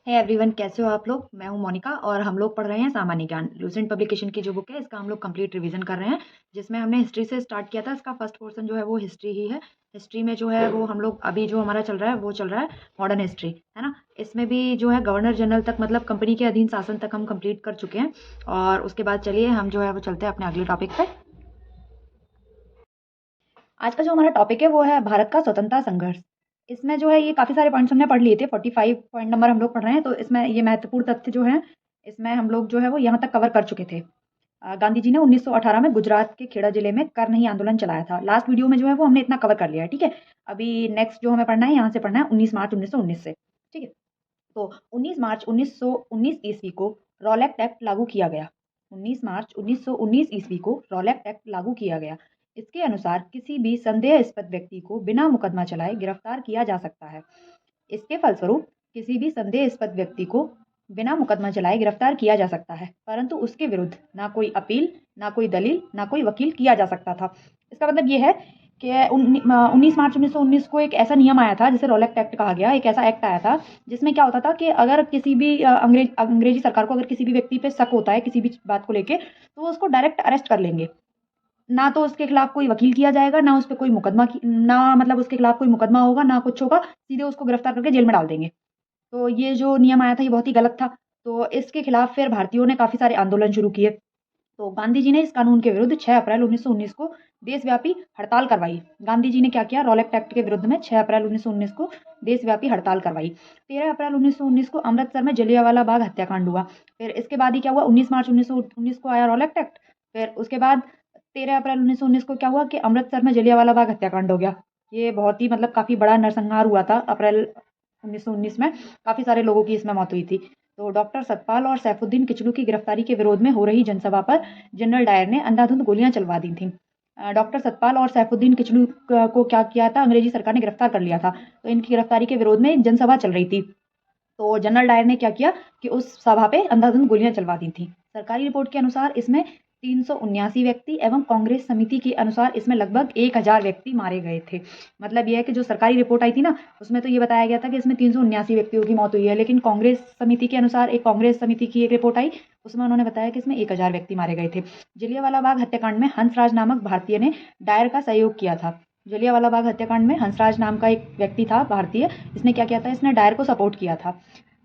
Hey everyone, कैसे हो आप लोग। मैं हूं मोनिका और हम लोग पढ़ रहे हैं सामान्य ज्ञान। लूसेंट पब्लिकेशन की जो बुक है इसका हम लोग कंप्लीट रिवीजन कर रहे हैं, जिसमें हमने हिस्ट्री से स्टार्ट किया था। इसका फर्स्ट पोर्शन जो है वो हिस्ट्री ही है। हिस्ट्री में जो है वो हम लोग अभी जो हमारा चल रहा है वो चल रहा है मॉडर्न हिस्ट्री, है ना। इसमें भी जो है गवर्नर जनरल तक, मतलब कंपनी के अधीन शासन तक हम कंप्लीट कर चुके हैं। और उसके बाद चलिए हम जो है वो चलते हैं अपने अगले टॉपिक पे। आज का जो हमारा टॉपिक है वो है भारत का स्वतंत्रता संघर्ष। इसमें जो है ये काफ़ी सारे पॉइंट्स हमने पढ़ लिए थे। 45 पॉइंट नंबर हम लोग पढ़ रहे हैं, तो इसमें ये महत्वपूर्ण तथ्य जो है इसमें हम लोग जो है वो यहाँ तक कवर कर चुके थे। गांधी जी ने 1918 में गुजरात के खेड़ा जिले में कर नहीं आंदोलन चलाया था। लास्ट वीडियो में जो है वो हमने इतना कवर कर लिया है, ठीक है। अभी नेक्स्ट जो हमें पढ़ना है, यहाँ से पढ़ना है 19 मार्च 1919 से, ठीक है। तो 19 मार्च 1919 ईस्वी को रॉलेट एक्ट लागू किया गया। 19 मार्च 1919 ईस्वी को रॉलेट एक्ट लागू किया गया। इसके अनुसार किसी भी संदेहास्पद व्यक्ति को बिना मुकदमा चलाए गिरफ्तार किया जा सकता है। इसके फलस्वरूप किसी भी संदेहास्पद व्यक्ति को बिना मुकदमा चलाए गिरफ्तार किया जा सकता है, परंतु उसके विरुद्ध ना कोई अपील, ना कोई दलील, ना कोई वकील किया जा सकता था। इसका मतलब ये है कि 19 मार्च 1919 को एक ऐसा नियम आया था जिसे रॉलेट एक्ट कहा गया। एक ऐसा एक्ट आया था जिसमें क्या होता था कि अगर किसी भी अंग्रेजी सरकार को अगर किसी भी व्यक्ति पे शक होता है किसी भी बात को लेके, तो वो उसको डायरेक्ट अरेस्ट कर लेंगे। ना तो उसके खिलाफ कोई वकील किया जाएगा, ना उस पे कोई मुकदमा ना मतलब उसके खिलाफ कोई मुकदमा होगा, ना कुछ होगा, सीधे उसको गिरफ्तार करके जेल में डाल देंगे। तो ये जो नियम आया था ये बहुत ही गलत था। तो इसके खिलाफ फिर भारतीयों ने काफ़ी सारे आंदोलन शुरू किए। तो गांधी जी ने इस कानून के विरुद्ध 6 अप्रैल 1919 को देशव्यापी हड़ताल करवाई। गांधी जी ने क्या किया, रॉलेट एक्ट के विरुद्ध में 6 अप्रैल 1919 को देशव्यापी हड़ताल करवाई। 13 अप्रैल 1919 को अमृतसर में जलियांवाला बाग हत्याकांड हुआ। फिर इसके बाद ही क्या हुआ, 19 मार्च 1919 को आया रॉलेट एक्ट। फिर उसके बाद 13 अप्रैल 1919 को क्या हुआ कि अमृतसर में जलियांवाला बाग हत्याकांड हो गया। ये बहुत ही मतलब काफ़ी बड़ा नरसंहार हुआ था। अप्रैल 1919 में काफ़ी सारे लोगों की इसमें मौत हुई थी। तो डॉक्टर सतपाल और सैफुद्दीन किचलू की गिरफ्तारी के विरोध में हो रही जनसभा पर जनरल डायर ने अंधाधुंध गोलियां चलवा दी थी। डॉक्टर सतपाल और सैफुद्दीन किचलू को क्या किया था, अंग्रेजी सरकार ने गिरफ्तार कर लिया था। तो इनकी गिरफ्तारी के विरोध में एक जनसभा चल रही थी। तो जनरल डायर ने क्या किया कि उस सभा पे अंधाधुंध गोलियां चलवा दी थी। सरकारी रिपोर्ट के अनुसार इसमें 379 व्यक्ति एवं कांग्रेस समिति के अनुसार इसमें लगभग 1000 व्यक्ति मारे गए थे। मतलब यह है कि जो सरकारी रिपोर्ट आई थी ना, उसमें तो ये बताया गया था कि इसमें 379 व्यक्तियों की मौत हुई है, लेकिन कांग्रेस समिति के अनुसार एक कांग्रेस समिति की एक रिपोर्ट आई, उसमें उन्होंने बताया कि इसमें 1000 व्यक्ति मारे गए थे। जलियांवाला बाग हत्याकांड में हंसराज नामक भारतीय ने डायर का सहयोग किया था। जलियांवाला बाग हत्याकांड में हंसराज नाम का एक व्यक्ति था भारतीय, इसने क्या किया था, इसने डायर को सपोर्ट किया था।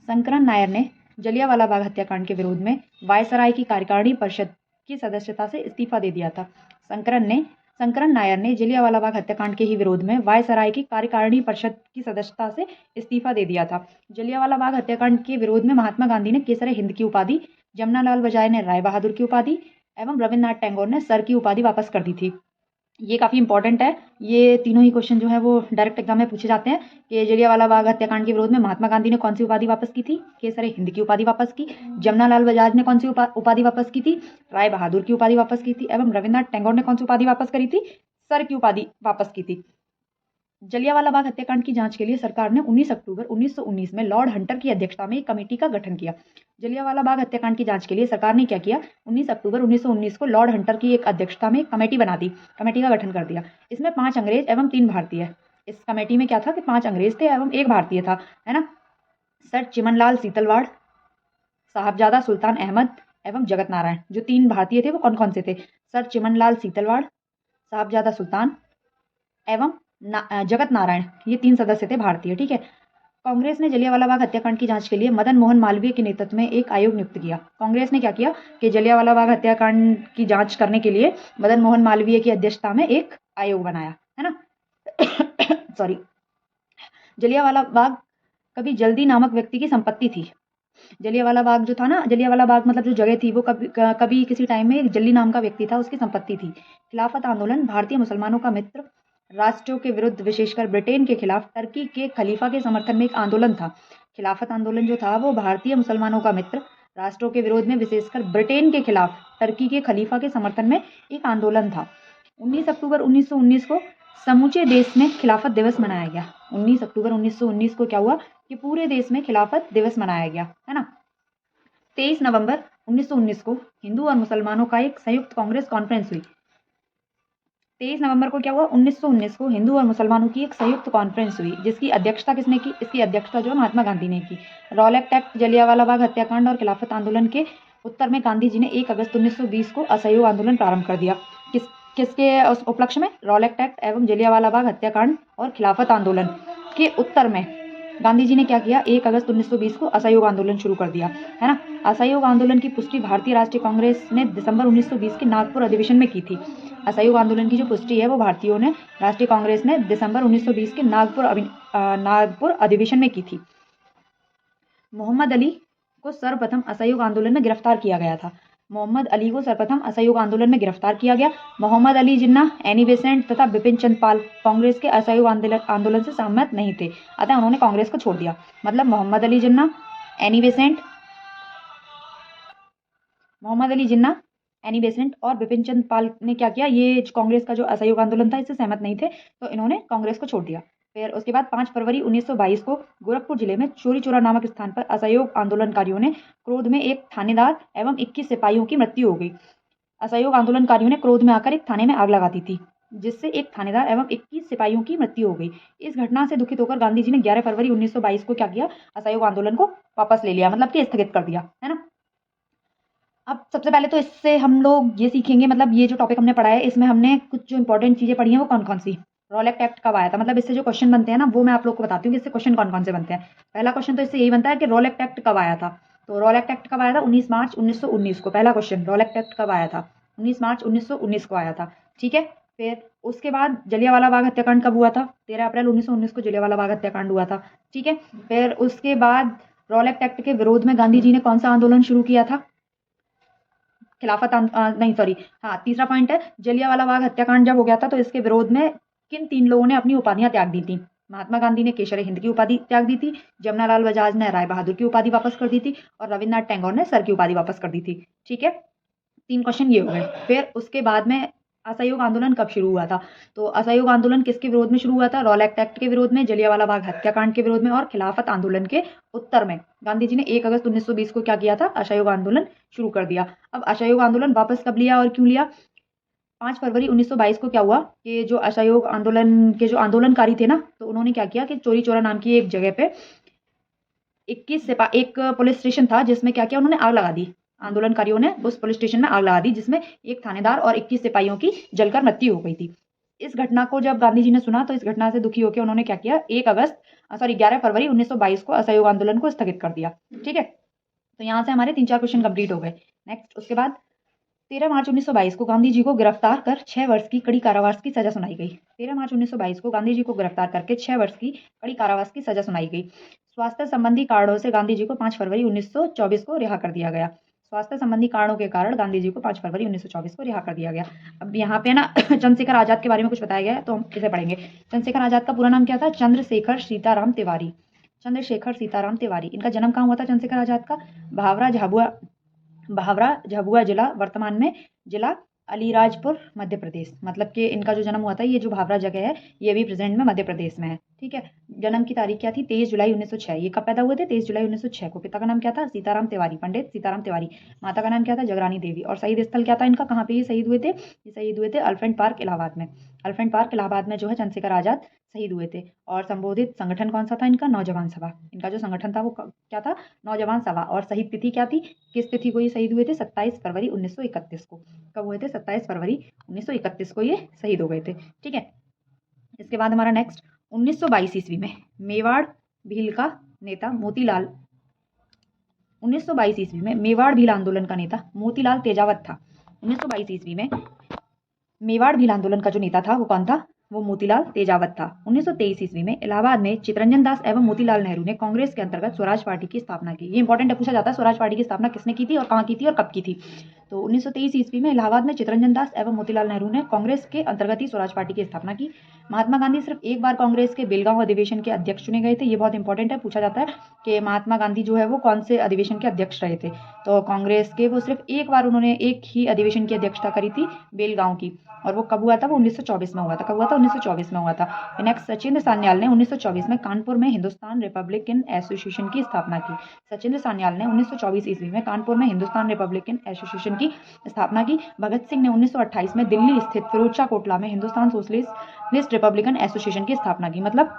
शंकरन नायर ने जलियांवाला बाग हत्याकांड के विरोध में वायसराय की कार्यकारिणी परिषद की सदस्यता से इस्तीफा दे दिया था। शंकरन नायर ने जलियांवाला बाग हत्याकांड के ही विरोध में वायसराय की कार्यकारिणी परिषद की सदस्यता से इस्तीफा दे दिया था। जलियांवाला बाग हत्याकांड के विरोध में महात्मा गांधी ने केसर हिंद की उपाधि, जमनालाल बजाय ने राय बहादुर की उपाधि एवं रविन्द्रनाथ टैगोर ने सर की उपाधि वापस कर दी थी। ये काफ़ी इंपॉर्टेंट है। ये तीनों ही क्वेश्चन जो है वो डायरेक्ट एग्जाम में पूछे जाते हैं कि जलियांवाला बाग हत्याकांड के विरोध में महात्मा गांधी ने कौन सी उपाधि वापस की थी, केसर हिंद की उपाधि वापस की। जमनालाल बजाज ने कौन सी उपाधि वापस की थी, राय बहादुर की उपाधि वापस की थी। एवं रविन्द्रनाथ टैगोर ने कौन सी उपाधि वापस करी थी, सर की उपाधि वापस की थी। जलियांवाला बाग हत्याकांड की जांच के लिए सरकार ने 19 अक्टूबर 1919 में लॉर्ड हंटर की अध्यक्षता में एक कमेटी का गठन किया। जलियांवाला बाग हत्याकांड की जांच के लिए सरकार ने क्या किया, 19 अक्टूबर 1919 को लॉर्ड हंटर की एक अध्यक्षता में एक कमेटी बना दी, कमेटी का गठन कर दिया। इसमें 5 अंग्रेज एवं 3 भारतीय। इस कमेटी में क्या था कि 5 अंग्रेज थे एवं 1 भारतीय था, है ना। सर चिमनलाल सीतलवाड़, साहबजादा सुल्तान अहमद एवं जगत नारायण। जो 3 भारतीय थे वो कौन कौन से थे, सर चिमनलाल सीतलवाड़, साहबजादा सुल्तान एवं जगत नारायण, ये 3 सदस्य थे भारतीय, ठीक है। कांग्रेस ने जलियांवाला बाग हत्याकांड की जांच के लिए मदन मोहन मालवीय के नेतृत्व में एक आयोग नियुक्त किया। कांग्रेस ने क्या किया कि जलियांवाला बाग हत्याकांड की जांच करने के लिए मदन मोहन मालवीय की अध्यक्षता में एक आयोग बनाया, है ना। सॉरी। जलियांवाला बाग कभी जल्दी नामक व्यक्ति की संपत्ति थी। जलियांवाला बाग जो था ना, जलियांवाला बाग मतलब जो जगह थी वो कभी किसी टाइम में जल्दी नाम का व्यक्ति था, उसकी संपत्ति थी। खिलाफत आंदोलन भारतीय मुसलमानों का मित्र राष्ट्रों के विरुद्ध, विशेषकर ब्रिटेन के खिलाफ टर्की के खलीफा के समर्थन में एक आंदोलन था। खिलाफत आंदोलन जो था वो भारतीय मुसलमानों का मित्र राष्ट्रों के विरोध में, विशेषकर ब्रिटेन के खिलाफ टर्की के खलीफा के समर्थन में एक आंदोलन था। 19 अक्टूबर 1919 को समूचे देश में खिलाफत दिवस मनाया गया। 19 अक्टूबर 1919 को क्या हुआ कि पूरे देश में खिलाफत दिवस मनाया गया, है ना। 23 नवंबर 1919 को हिंदू और मुसलमानों का एक संयुक्त कांग्रेस कॉन्फ्रेंस हुई। 23 नवंबर को क्या हुआ, 1919 को हिंदू और मुसलमानों की एक संयुक्त कॉन्फ्रेंस हुई, जिसकी अध्यक्षता किसने की, इसकी अध्यक्षता जो है महात्मा गांधी ने की। रॉलेक्ट एक्ट, जलियांवाला बाग हत्याकांड और खिलाफत आंदोलन के उत्तर में गांधी जी ने 1 अगस्त 1920 को असहयोग आंदोलन प्रारंभ कर दिया। किसके उपलक्ष्य में, रॉलेक्ट एक्ट एवं जलियांवाला बाग हत्याकांड और खिलाफत आंदोलन के उत्तर में गांधी जी ने क्या किया, 1 अगस्त 1920 को असहयोग आंदोलन शुरू कर दिया, है ना। असहयोग आंदोलन की पुष्टि भारतीय राष्ट्रीय कांग्रेस ने दिसंबर 1920 के नागपुर अधिवेशन में की थी। असहयोग आंदोलन की जो पुष्टि है वो भारतीयों ने, राष्ट्रीय कांग्रेस ने दिसंबर 1920 के नागपुर अधिवेशन में की थी। मोहम्मद अली को सर्वप्रथम असहयोग आंदोलन में गिरफ्तार किया गया था। मोहम्मद अली को सर्वप्रथम असहयोग आंदोलन में गिरफ्तार किया गया। मोहम्मद अली जिन्ना, एनी बेसेंट तथा बिपिन चंद्र पाल कांग्रेस के असहयोग आंदोलन से सहमत नहीं थे, अतः उन्होंने कांग्रेस को छोड़ दिया। मतलब मोहम्मद अली जिन्ना, एनी बेसेंट और बिपिन चंद्र पाल ने क्या किया, ये कांग्रेस का जो असहयोग आंदोलन था इससे सहमत नहीं थे, तो इन्होंने कांग्रेस को छोड़ दिया। फिर उसके बाद 5 फरवरी 1922 को गोरखपुर जिले में चोरी चौरा नामक स्थान पर असहयोग आंदोलनकारियों ने क्रोध में एक थानेदार एवं 21 सिपाहियों की मृत्यु हो गई। असहयोग आंदोलनकारियों ने क्रोध में आकर एक थाने में आग लगा दी थी, जिससे एक थानेदार एवं 21 सिपाहियों की मृत्यु हो गई। इस घटना से दुखित होकर गांधी जी ने 11 फरवरी 1922 को क्या किया, असहयोग आंदोलन को वापस ले लिया, मतलब कि स्थगित कर दिया, है ना। अब सबसे पहले तो इससे हम लोग ये सीखेंगे, मतलब ये जो टॉपिक हमने पढ़ा है इसमें हमने कुछ जो इंपॉर्टेंट चीजें पढ़ी हैं वो कौन कौन सी। रॉलेक्ट एक्ट कब आया था, मतलब इससे जो क्वेश्चन बनते हैं ना वो मैं आप लोग को बताती हूँ कि इससे क्वेश्चन कौन कौन से बनते हैं। पहला क्वेश्चन तो इससे यही बनता है कि रॉलेक्ट एक्ट कब आया था। तो रॉलेक्ट एक्ट कब आया था, 19 मार्च 1919 को। पहला क्वेश्चन, रॉलेक्ट एक्ट कब आया था, 19 मार्च 1919 को आया था, ठीक है। फिर उसके बाद जलियांवाला बाग हत्याकांड कब हुआ था, 13 अप्रैल 1919 को जलियांवाला बाग हत्याकांड हुआ था, ठीक है। फिर उसके बाद रॉलेक्ट एक्ट के विरोध में गांधी जी ने कौन सा आंदोलन शुरू किया था, खिलाफत नहीं सॉरी, हाँ तीसरा पॉइंट है, जलियांवाला बाग हत्याकांड जब हो गया था तो इसके विरोध में किन 3 लोगों ने अपनी उपाधियां त्याग दी थी। महात्मा गांधी ने केशर हिंद की उपाधि त्याग दी थी, जमनालाल बजाज ने राय बहादुर की उपाधि वापस कर दी थी, और रविन्द्रनाथ टैगोर ने सर की उपाधि वापस कर दी थी, ठीक है। 3 क्वेश्चन ये हो गए। फिर उसके बाद में असहयोग आंदोलन कब शुरू हुआ था, तो असहयोग आंदोलन किसके विरोध में शुरू हुआ था, रॉलेक्ट एक्ट के विरोध में, जलियांवाला बाग हत्याकांड के विरोध में और खिलाफत आंदोलन के उत्तर में गांधी जी ने 1 अगस्त 1920 को क्या किया था, असहयोग आंदोलन शुरू कर दिया। अब असहयोग आंदोलन वापस कब लिया और क्यों लिया, 5 फरवरी 1922 को क्या हुआ कि जो असहयोग आंदोलन के जो आंदोलनकारी थे ना, तो उन्होंने क्या किया कि चोरी चौरा नाम की एक जगह पे 21 एक पुलिस स्टेशन था जिसमें क्या किया, उन्होंने आग लगा दी। आंदोलनकारियों ने उस पुलिस स्टेशन में आग लगा दी जिसमें एक थानेदार और 21 सिपाहियों की जलकर मृत्यु हो गई थी। इस घटना को जब गांधी जी ने सुना तो इस घटना से दुखी होकर उन्होंने क्या किया, 11 फरवरी 1922 को असहयोग आंदोलन को स्थगित कर दिया, ठीक है। तो यहाँ से हमारे 3-4 क्वेश्चन कंप्लीट हो गए। नेक्स्ट, उसके बाद 13 मार्च 1922 को गांधी जी को गिरफ्तार कर 6 वर्ष की कड़ी कारावास की सजा सुनाई गई। 13 मार्च 1922 को गांधी जी को गिरफ्तार करके 6 वर्ष की कड़ी कारावास की सजा सुनाई गई। स्वास्थ्य संबंधी कारणों से गांधी जी को 5 फरवरी 1924 को रिहा कर दिया गया। स्वास्थ्य संबंधी कारणों के कारण गांधी जी को 5 फरवरी 1924 को रिहा कर दिया गया। अब यहाँ पे ना चंद्रशेखर आजाद के बारे में कुछ बताया गया है तो हम इसे पढ़ेंगे। चंद्रशेखर आजाद का पूरा नाम क्या था, चंद्रशेखर सीताराम तिवारी। चंद्रशेखर सीताराम तिवारी। इनका जन्म कहाँ हुआ था चंद्रशेखर आजाद का, भावरा झाबुआ जिला, वर्तमान में जिला अलीराजपुर मध्य प्रदेश। मतलब कि इनका जो जन्म हुआ था, ये जो भावरा जगह है ये भी प्रेजेंट में मध्य प्रदेश में है, ठीक है। जन्म की तारीख क्या थी, 23 जुलाई 1906। ये कब पैदा हुए थे, 23 जुलाई 1906 को। पिता का नाम क्या था, सीताराम तिवारी, पंडित सीताराम तिवारी। माता का नाम क्या था, जगरानी देवी। और शहीद स्थल क्या था इनका, कहाँ पे ये शहीद हुए थे, ये शहीद हुए थे एलिफेंट पार्क इलाहाबाद में। एलिफेंट पार्क इलाहाबाद में जो है चंद्रशेखर आजाद शहीद हुए थे। और संबोधित संगठन कौन सा था इनका, नौजवान सभा। इनका जो संगठन था वो क्या था, नौजवान सभा। और शहीद तिथि क्या थी, किस तिथि को ये शहीद हुए थे, 27 फरवरी 1931 को। कब हुए थे, 27 फरवरी 1931 को ये शहीद हो गए थे, ठीक है। इसके बाद हमारा नेक्स्ट, 1922 ईस्वी में मेवाड़ भील का नेता मोतीलाल 1922 ईस्वी में मेवाड़ भील आंदोलन का नेता मोतीलाल तेजावत था। 1922 ईस्वी में मेवाड़ भील आंदोलन का जो नेता था वो कौन था, वो मोतीलाल तेजावत था। 1923 ईस्वी में इलाहाबाद में चितरंजन दास एवं मोतीलाल नेहरू ने कांग्रेस के अंतर्गत स्वराज पार्टी की स्थापना की। ये इंपॉर्टेंट है, पूछा जाता है स्वराज पार्टी की स्थापना किसने की थी और कहाँ की थी और कब की थी। तो 1923 ईस्वी में इलाहाबाद में चितरंजन दास एवं मोतीलाल नेहरू ने कांग्रेस के अंतर्गत ही स्वराज पार्टी की स्थापना की। महात्मा गांधी सिर्फ एक बार कांग्रेस के बेलगांव अधिवेशन के अध्यक्ष चुने गए थे। ये बहुत इंपॉर्टेंट है, पूछा जाता है कि महात्मा गांधी जो है वो कौन से अधिवेशन के अध्यक्ष रहे थे। तो कांग्रेस के वो सिर्फ एक बार उन्होंने एक ही अधिवेशन की अध्यक्षता करी थी, बेलगांव की, और वो कब हुआ था? वो 1924 में हुआ था। कब हुआ था? 1924 में हुआ था। नेक्स्ट, सचिंद्र सान्याल ने 1924 में कानपुर में हिंदुस्तान रिपब्लिकन एसोसिएशन की स्थापना की। सचिंद्र सान्याल ने 1924 ईस्वी में कानपुर में हिंदुस्तान रिपब्लिकन एसोसिएशन की स्थापना की। भगत सिंह ने 1928 में दिल्ली स्थित फिरोज शाह कोटला में हिंदुस्तान सोशलिस्ट रिपब्लिकन एसोसिएशन की स्थापना की। मतलब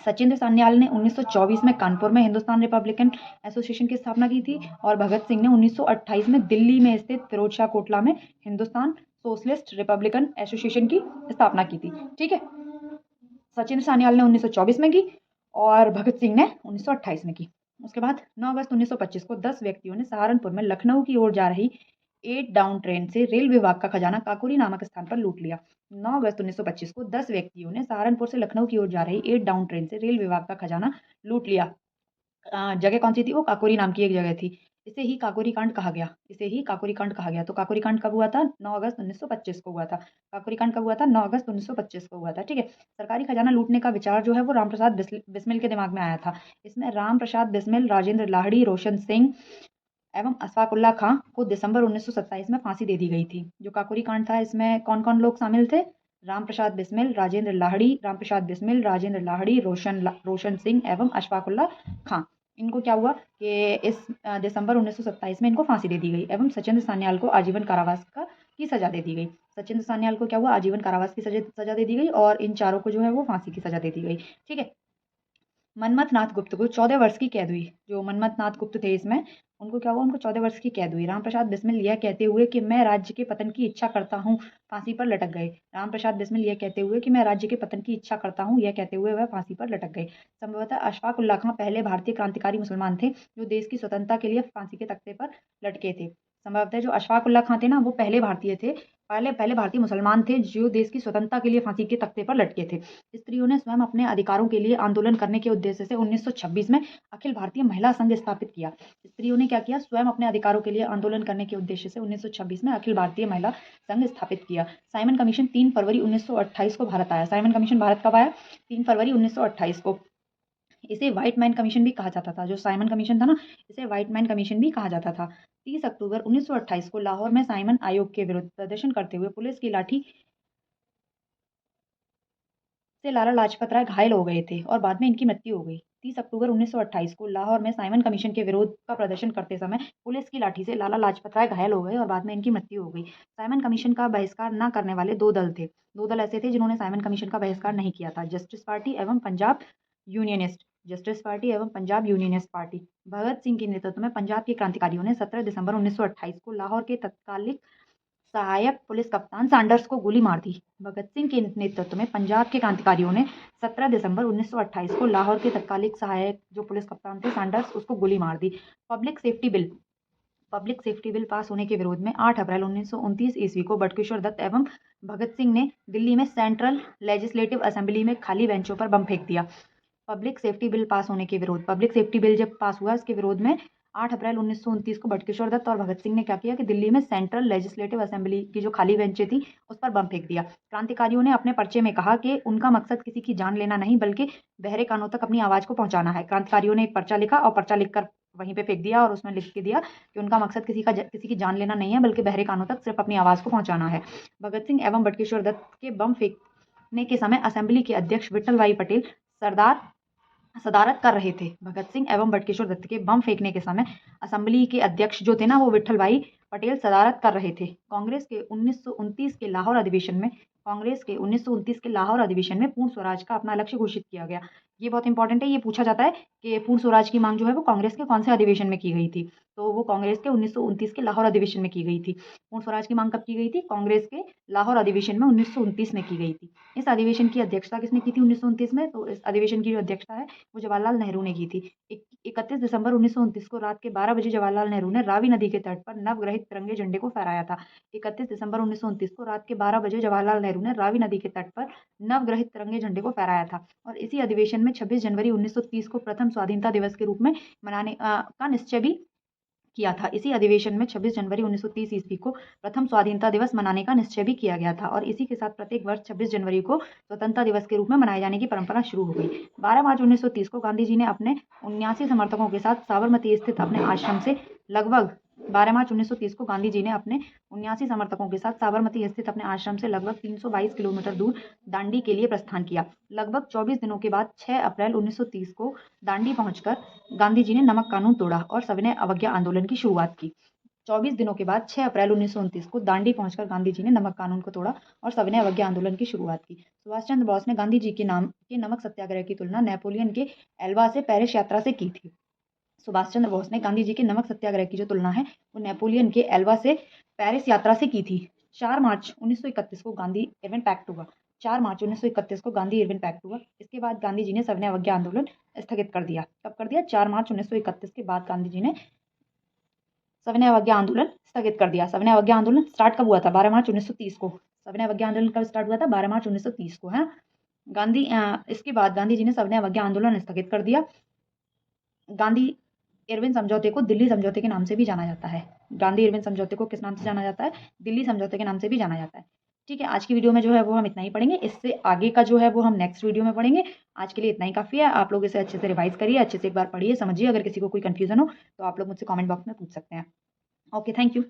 सचिंद्र सान्याल ने 1924 में कानपुर में हिंदुस्तान रिपब्लिकन एसोसिएशन की स्थापना की थी, और भगत सिंह ने 1928 में दिल्ली में स्थित फिरोज शाह कोटला में हिंदुस्तान सोशलिस्ट रिपब्लिकन एसोसिएशन की स्थापना की थी। ठीक है, सचिंद्र सान्याल ने 1924 में की और भगत सिंह ने 1928 में की। उसके बाद 9 अगस्त 1925 को 10 व्यक्तियों ने सहारनपुर में लखनऊ की ओर जा रही 8 डाउन ट्रेन से रेल विभाग का खजाना काकोरी नामक स्थान पर लूट लिया। 9 अगस्त 1925 को 10 व्यक्तियों ने सहारनपुर से लखनऊ की ओर जा रही 8 डाउन ट्रेन से रेल विभाग का खजाना लूट लिया। जगह कौन सी थी? वो काकोरी नाम की एक जगह थी। इसे ही काकोरी कांड कहा गया। इसे ही काकोरी कांड कहा गया। तो काकोरी कांड कब हुआ था? 9 अगस्त 1925 को हुआ था। काकोरी कांड कब हुआ था? 9 अगस्त 1925 को हुआ था। ठीक है, सरकारी खजाना लूटने का विचार जो है वो रामप्रसाद बिस्मिल के दिमाग में आया था। इसमें रामप्रसाद बिस्मिल, राजेंद्र लाहिड़ी, रोशन सिंह एवं अशफाक उल्लाह खां को दिसंबर 1927 में फांसी दे दी गई थी। जो काकोरी कांड था, इसमें कौन कौन लोग शामिल थे? रामप्रसाद बिस्मिल, राजेंद्र लाहिड़ी, रामप्रसाद बिस्मिल, राजेंद्र लाहिड़ी, रोशन सिंह एवं अशफाक उल्लाह खां। इनको क्या हुआ कि इस दिसंबर 1927 में इनको फांसी दे दी गई एवं सचिंद्र सान्याल को आजीवन कारावास की सजा दे दी गई। सचिंद्र सान्याल को क्या हुआ? आजीवन कारावास की सजा दे दी गई, और इन चारों को जो है वो फांसी की सजा दे दी गई। ठीक है, मनमथ नाथ गुप्त को 14 वर्ष की कैद हुई। जो मनमथ नाथ गुप्त थे, इसमें उनको क्या हुआ? उनको 14 वर्ष की कैद हुई। रामप्रसाद बिस्मिल यह कहते हुए कि मैं राज्य के पतन की इच्छा करता हूँ, फांसी पर लटक गए। रामप्रसाद बिस्मिल यह कहते हुए कि मैं राज्य के पतन की इच्छा करता हूँ, यह कहते हुए वह फांसी पर लटक गए। संभवतः अशफाक उल्लाह खां पहले भारतीय क्रांतिकारी मुसलमान थे जो देश की स्वतंत्रता के लिए फांसी के तख्ते पर लटके थे। संभवतः जो अशफाक उल्लाह खां थे ना, वो पहले भारतीय थे, पहले भारतीय मुसलमान थे जो देश की स्वतंत्रता के लिए फांसी के तख्ते पर लटके थे। स्त्रियों ने स्वयं अपने अधिकारों के लिए आंदोलन करने के उद्देश्य से 1926 में अखिल भारतीय महिला संघ स्थापित किया। स्त्रियों ने क्या किया? स्वयं अपने अधिकारों के लिए आंदोलन करने के उद्देश्य से 1926 में अखिल भारतीय महिला संघ स्थापित किया। साइमन कमीशन 3 फरवरी 1928 को भारत आया। साइमन कमीशन भारत कब आया? 3 फरवरी 1928 को। इसे व्हाइट मैन कमीशन भी कहा जाता था। जो साइमन कमीशन था ना, इसे व्हाइट मैन कमीशन भी कहा जाता था। 30 अक्टूबर 1928 को लाहौर में साइमन आयोग के विरुद्ध प्रदर्शन करते हुए पुलिस की लाठी से लाला लाजपत राय घायल हो गए थे और बाद में इनकी मृत्यु हो गई। 30 अक्टूबर 1928 को लाहौर में साइमन कमीशन के विरोध का प्रदर्शन करते समय पुलिस की लाठी से लाला लाजपत राय घायल हो गए और बाद में इनकी मृत्यु हो गई। साइमन कमीशन का बहिष्कार न करने वाले 2 दल थे। 2 दल ऐसे थे जिन्होंने साइमन कमीशन का बहिष्कार नहीं किया था, जस्टिस पार्टी एवं पंजाब यूनियनिस्ट। जस्टिस पार्टी एवं पंजाब यूनियनिस्ट पार्टी। भगत सिंह के नेतृत्व में पंजाब के क्रांतिकारियों ने 17 दिसंबर 1928 को लाहौर के तत्कालिक सहायक पुलिस कप्तान सैंडर्स को गोली मार दी। भगत सिंह के नेतृत्व में पंजाब के क्रांतिकारियों ने 17 दिसंबर 1928 को लाहौर के तत्कालिक सहायक जो पुलिस कप्तान थे सैंडर्स, उसको गोली मार दी। पब्लिक सेफ्टी बिल पास होने के विरोध में 8 अप्रैल 1929 ईस्वी को बटुकेश्वर दत्त एवं भगत सिंह ने दिल्ली में सेंट्रल लेजिस्लेटिव असेंबली में खाली बेंचों पर बम फेंक दिया। पब्लिक सेफ्टी बिल पास होने के विरोध, पब्लिक सेफ्टी बिल जब पास हुआ, इसके विरोध में 8 अप्रैल 1929 को बटुकेश्वर दत्त और भगत सिंह ने क्या किया कि दिल्ली में सेंट्रल लेजिस्लेटिव असेंबली की जो खाली बेंचें थी उस पर बम फेंक दिया। क्रांतिकारियों ने अपने पर्चे में कहा कि उनका मकसद किसी की जान लेना नहीं बल्कि बहरे कानों तक अपनी आवाज को पहुंचाना है। क्रांतिकारियों ने एक पर्चा लिखा और पर्चा लिखकर वहीं पे फेंक दिया और उसमें लिख के दिया कि उनका मकसद किसी की जान लेना नहीं है बल्कि बहरे कानों तक सिर्फ अपनी आवाज को पहुंचाना है। भगत सिंह एवं बटुकेश्वर दत्त के बम फेंकने के समय असेंबली के अध्यक्ष विठल भाई पटेल सदारत कर रहे थे। भगत सिंह एवं बटुकेश्वर दत्त के बम फेंकने के समय असेंबली के अध्यक्ष जो थे ना, वो विठल भाई पटेल सदारत कर रहे थे। कांग्रेस के 1929 के लाहौर अधिवेशन में पूर्ण स्वराज का अपना लक्ष्य घोषित किया गया। ये बहुत इंपॉर्टेंट है, ये पूछा जाता है कि पूर्ण स्वराज की मांग जो है वो कांग्रेस के कौन से अधिवेशन में की गई थी? तो वो कांग्रेस के 1929 के लाहौर अधिवेशन में की गई थी। पूर्ण स्वराज की मांग कब की गई थी? कांग्रेस के लाहौर अधिवेशन में 1929 में की गई थी। इस अधिवेशन की अध्यक्षता किसने की थी 1929 में? तो इस अधिवेशन की जो अध्यक्षता है वो जवाहरलाल नेहरू ने की थी। 31 दिसंबर 1929 को रात के 12 बजे जवाहरलाल नेहरू ने रावी नदी के तट पर नवग्रहित तिरंगे झंडे को फहराया था। 31 दिसंबर 1929 को रात के 12 बजे जवाहरलाल नेहरू ने रावी नदी के तट पर नवग्रहित तिरंगे झंडे को फहराया था। और इसी अधिवेशन में 26 जनवरी 1930 को प्रथम स्वाधीनता दिवस के रूप में मनाने का निश्चय भी किया था। इसी अधिवेशन में 26 जनवरी 1930 ईस्वी को प्रथम स्वाधीनता दिवस मनाने का निश्चय भी किया गया था और इसी के साथ प्रत्येक वर्ष 26 जनवरी को स्वतंत्रता दिवस के रूप में मनाए जाने की परंपरा शुरू हो गई। 12 मार्च 1930 को गांधी जी ने अपने 79 समर्थकों के साथ साबरमती स्थित अपने आश्रम से लगभग 12 मार्च 1930 को गांधी जी ने अपने 79 समर्थकों के साथ साबरमती स्थित अपने आश्रम से लगभग 322 किलोमीटर दूर दांडी के लिए प्रस्थान किया। लगभग 24 दिनों के बाद 6 अप्रैल 1930 को दांडी पहुंचकर गांधी जी ने नमक कानून तोड़ा और सविनय अवज्ञा आंदोलन की शुरुआत की। 24 दिनों के बाद 6 अप्रैल 1929 को दांडी पहुंचकर गांधी जी ने नमक कानून को तोड़ा और सविनय अवज्ञा आंदोलन की शुरुआत की। सुभाष चंद्र बोस ने गांधी जी के नाम के नमक सत्याग्रह की तुलना नेपोलियन के एल्वा से पेरिस यात्रा से की थी। सुभाष चंद्र बोस ने गांधी जी के नमक सत्याग्रह की जो तुलना है वो नेपोलियन के एल्वा से पेरिस यात्रा से की थी। 4 मार्च 1931 को गांधी इरविन पैक्ट हुआ। 4 मार्च 1931 को गांधी इरविन पैक्ट हुआ। इसके बाद गांधी जी ने सविनय अवज्ञा आंदोलन स्थगित कर दिया। कब कर दिया? 4 मार्च 1931 के बाद गांधी जी ने सविनय अवज्ञा आंदोलन स्थगित कर दिया। सविनय अवज्ञा आंदोलन स्टार्ट कब हुआ था? 12 मार्च 1930 को। सविनय अवज्ञा आंदोलन कब स्टार्ट हुआ था? 12 मार्च 1930 को है। इसके बाद गांधी जी ने सविनय अवज्ञा आंदोलन स्थगित कर दिया। गांधी इरविन समझौते को दिल्ली समझौते के नाम से भी जाना जाता है। गांधी इरविन समझौते को किस नाम से जाना जाता है? दिल्ली समझौते के नाम से भी जाना जाता है। ठीक है, आज की वीडियो में जो है वो हम इतना ही पढ़ेंगे। इससे आगे का जो है वो हम नेक्स्ट वीडियो में पढ़ेंगे। आज के लिए इतना ही काफ़ी है। आप लोग इसे अच्छे से रिवाइज करिए, अच्छे से एक बार पढ़िए, समझिए। अगर किसी को कोई कंफ्यूजन हो तो आप लोग मुझसे कमेंट बॉक्स में पूछ सकते हैं। Okay, thank you.